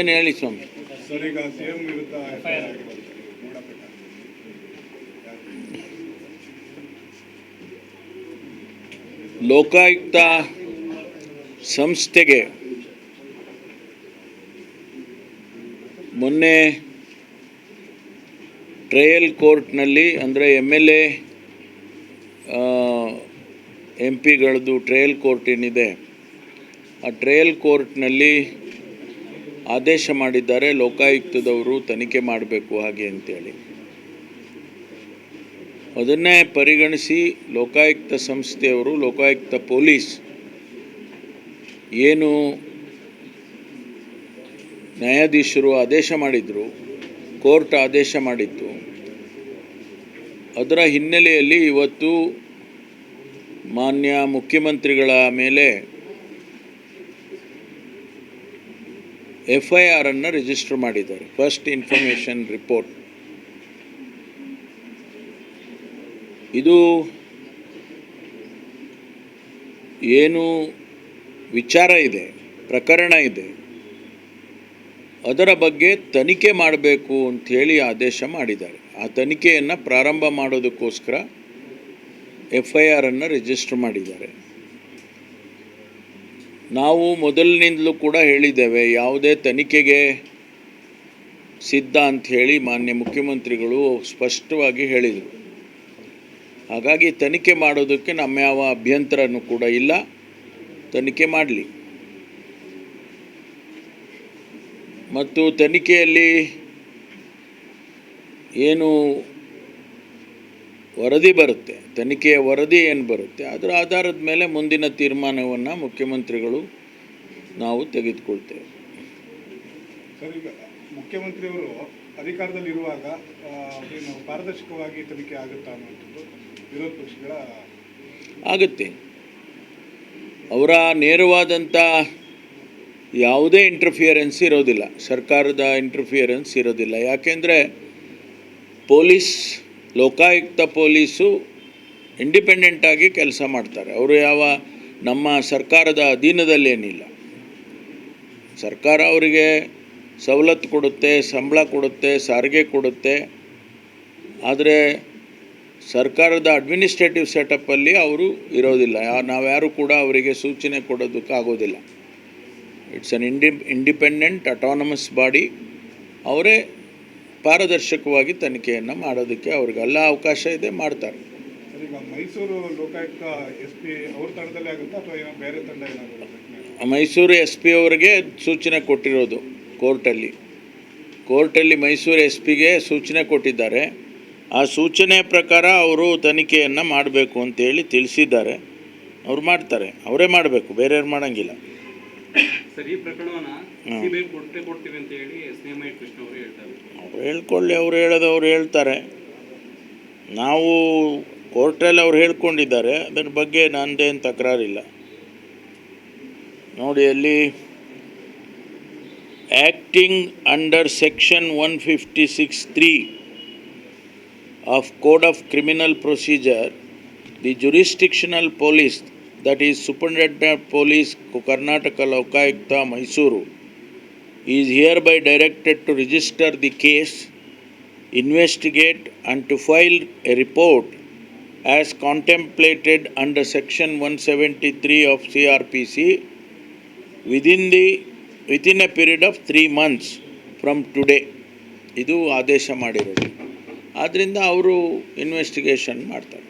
ಏನು ಹೇಳಿ ಸ್ವಾಮಿ. ಸರ್, ಈಗ ಸಿಎಂ ವಿರುದ್ಧ ಲೋಕಾಯುಕ್ತ ಸಂಸ್ಥೆಗೆ ಮೊನ್ನೆ ಟ್ರಯಲ್ ಕೋರ್ಟ್ನಲ್ಲಿ ಅಂದರೆ MLA MP ಗಳದ್ದು ಟ್ರಯಲ್ ಕೋರ್ಟ್ ಏನಿದೆ ಆ ಟ್ರಯಲ್ ಕೋರ್ಟ್ನಲ್ಲಿ ಆದೇಶ ಮಾಡಿದ್ದಾರೆ, ಲೋಕಾಯುಕ್ತದವರು ತನಿಖೆ ಮಾಡಬೇಕು ಹಾಗೆ ಅಂತೇಳಿ. ಅದನ್ನೇ ಪರಿಗಣಿಸಿ ಲೋಕಾಯುಕ್ತ ಸಂಸ್ಥೆಯವರು, ಲೋಕಾಯುಕ್ತ ಪೊಲೀಸ್ ಏನು ನ್ಯಾಯಾಧೀಶರು ಆದೇಶ ಮಾಡಿದರು, ಕೋರ್ಟ್ ಆದೇಶ ಮಾಡಿತ್ತು, ಅದರ ಹಿನ್ನೆಲೆಯಲ್ಲಿ ಇವತ್ತು ಮಾನ್ಯ ಮುಖ್ಯಮಂತ್ರಿಗಳ ಮೇಲೆ FIR ಅನ್ನು ರಿಜಿಸ್ಟರ್ ಮಾಡಿದ್ದಾರೆ. First information report. ಇದು ಏನು ವಿಚಾರ ಇದೆ, ಪ್ರಕರಣ ಇದೆ, ಅದರ ಬಗ್ಗೆ ತನಿಖೆ ಮಾಡಬೇಕು ಅಂಥೇಳಿ ಆದೇಶ ಮಾಡಿದ್ದಾರೆ. ಆ ತನಿಖೆಯನ್ನು ಪ್ರಾರಂಭ ಮಾಡೋದಕ್ಕೋಸ್ಕರ FIR ಅನ್ನು ರಿಜಿಸ್ಟರ್ ಮಾಡಿದ್ದಾರೆ. ನಾವು ಮೊದಲಿನಿಂದಲೂ ಕೂಡ ಹೇಳಿದ್ದೇವೆ, ಯಾವುದೇ ತನಿಖೆಗೆ ಸಿದ್ಧ ಅಂಥೇಳಿ ಮಾನ್ಯ ಮುಖ್ಯಮಂತ್ರಿಗಳು ಸ್ಪಷ್ಟವಾಗಿ ಹೇಳಿದರು. ಹಾಗಾಗಿ ತನಿಖೆ ಮಾಡೋದಕ್ಕೆ ನಮ್ಮ ಯಾವ ಅಭ್ಯಂತರನೂ ಕೂಡ ಇಲ್ಲ, ತನಿಖೆ ಮಾಡಲಿ. ಮತ್ತು ತನಿಖೆಯಲ್ಲಿ ಏನು ವರದಿ ಬರುತ್ತೆ, ತನಿಖೆಯ ವರದಿ ಏನು ಬರುತ್ತೆ, ಅದರ ಆಧಾರದ ಮೇಲೆ ಮುಂದಿನ ತೀರ್ಮಾನವನ್ನು ಮುಖ್ಯಮಂತ್ರಿಗಳು ನಾವು ತೆಗೆದುಕೊಳ್ತೇವೆ. ಸರ್, ಈಗ ಮುಖ್ಯಮಂತ್ರಿಯವರು ಅಧಿಕಾರದಲ್ಲಿರುವಾಗ ಏನು ಪಾರದರ್ಶಕವಾಗಿ ತನಿಖೆ ಆಗುತ್ತಾ ಅನ್ನುವಂಥದ್ದು ವಿರೋಧ ಪಕ್ಷಗಳ ಆಗುತ್ತೆ. ಅವರ ನೇರವಾದಂಥ ಯಾವುದೇ ಇಂಟರ್ಫಿಯರೆನ್ಸ್ ಇರೋದಿಲ್ಲ, ಸರ್ಕಾರದ ಇಂಟರ್ಫಿಯರೆನ್ಸ್ ಇರೋದಿಲ್ಲ. ಯಾಕೆಂದರೆ ಪೊಲೀಸ್, ಲೋಕಾಯುಕ್ತ ಪೊಲೀಸು ಇಂಡಿಪೆಂಡೆಂಟಾಗಿ ಕೆಲಸ ಮಾಡ್ತಾರೆ. ಅವರು ಯಾವ ನಮ್ಮ ಸರ್ಕಾರದ ಅಧೀನದಲ್ಲೇನಿಲ್ಲ. ಸರ್ಕಾರ ಅವರಿಗೆ ಸವಲತ್ತು ಕೊಡುತ್ತೆ, ಸಂಬಳ ಕೊಡುತ್ತೆ, ಸಾರಿಗೆ ಕೊಡುತ್ತೆ. ಆದರೆ ಸರ್ಕಾರದ ಅಡ್ಮಿನಿಸ್ಟ್ರೇಟಿವ್ ಸೆಟಪ್ಪಲ್ಲಿ ಅವರು ಇರೋದಿಲ್ಲ. ನಾವ್ಯಾರೂ ಕೂಡ ಅವರಿಗೆ ಸೂಚನೆ ಕೊಡೋದಕ್ಕಾಗೋದಿಲ್ಲ. It's an independent autonomous body. ಅವರೇ ಪಾರದರ್ಶಕವಾಗಿ ತನಿಖೆಯನ್ನು ಮಾಡೋದಕ್ಕೆ ಅವ್ರಿಗೆಲ್ಲ ಅವಕಾಶ ಇದೆ, ಮಾಡ್ತಾರೆ. ಈಗ ಮೈಸೂರು ಲೋಕಾಯುಕ್ತ SP ಅವ್ರ ತಂಡದಲ್ಲೇ ಆಗುತ್ತಾ ಅಥವಾ ಬೇರೆ ತಂಡ ಏನಾಗುತ್ತೆ? ಮೈಸೂರು SP ಅವರಿಗೆ ಸೂಚನೆ ಕೊಟ್ಟಿರೋದು ಕೋರ್ಟಲ್ಲಿ ಮೈಸೂರು SPಗೆ ಸೂಚನೆ ಕೊಟ್ಟಿದ್ದಾರೆ. ಆ ಸೂಚನೆ ಪ್ರಕಾರ ಅವರು ತನಿಖೆಯನ್ನು ಮಾಡಬೇಕು ಅಂತೇಳಿ ತಿಳಿಸಿದ್ದಾರೆ. ಅವ್ರು ಮಾಡ್ತಾರೆ, ಅವರೇ ಮಾಡಬೇಕು, ಬೇರೆಯವ್ರು ಮಾಡೋಂಗಿಲ್ಲ. ಸರ್, ಈ ಪ್ರಕರಣವನ್ನು CBI ಕೊಡ್ತೀವಿ ಅಂತ ಹೇಳಿ CM ಕೃಷ್ಣ ಅವರು ಹೇಳ್ತಾರೆ. ಅವ್ರು ಹೇಳ್ಕೊಳ್ಳಿ, ಅವ್ರು ಹೇಳೋದು ಅವ್ರು ಹೇಳ್ತಾರೆ. ನಾವು ಕೋರ್ಟಲ್ಲಿ ಅವ್ರು ಹೇಳ್ಕೊಂಡಿದ್ದಾರೆ, ಅದರ ಬಗ್ಗೆ ನನ್ನದೇನು ತಕರಾರಿಲ್ಲ. ನೋಡಿ, ಅಲ್ಲಿ acting under section 156(3) of code of criminal procedure, the jurisdictional police, that is Superintendent Police Karnataka Lokayukta Mysuru, is hereby directed to register the case, investigate and to file a report as contemplated under section 173 of CRPC within a period of 3 months from today. ಇದು ಆದೇಶ ಮಾಡಿರೋದು. ಆದ್ದರಿಂದ ಅವರು investigation ಮಾಡ್ತಾರೆ.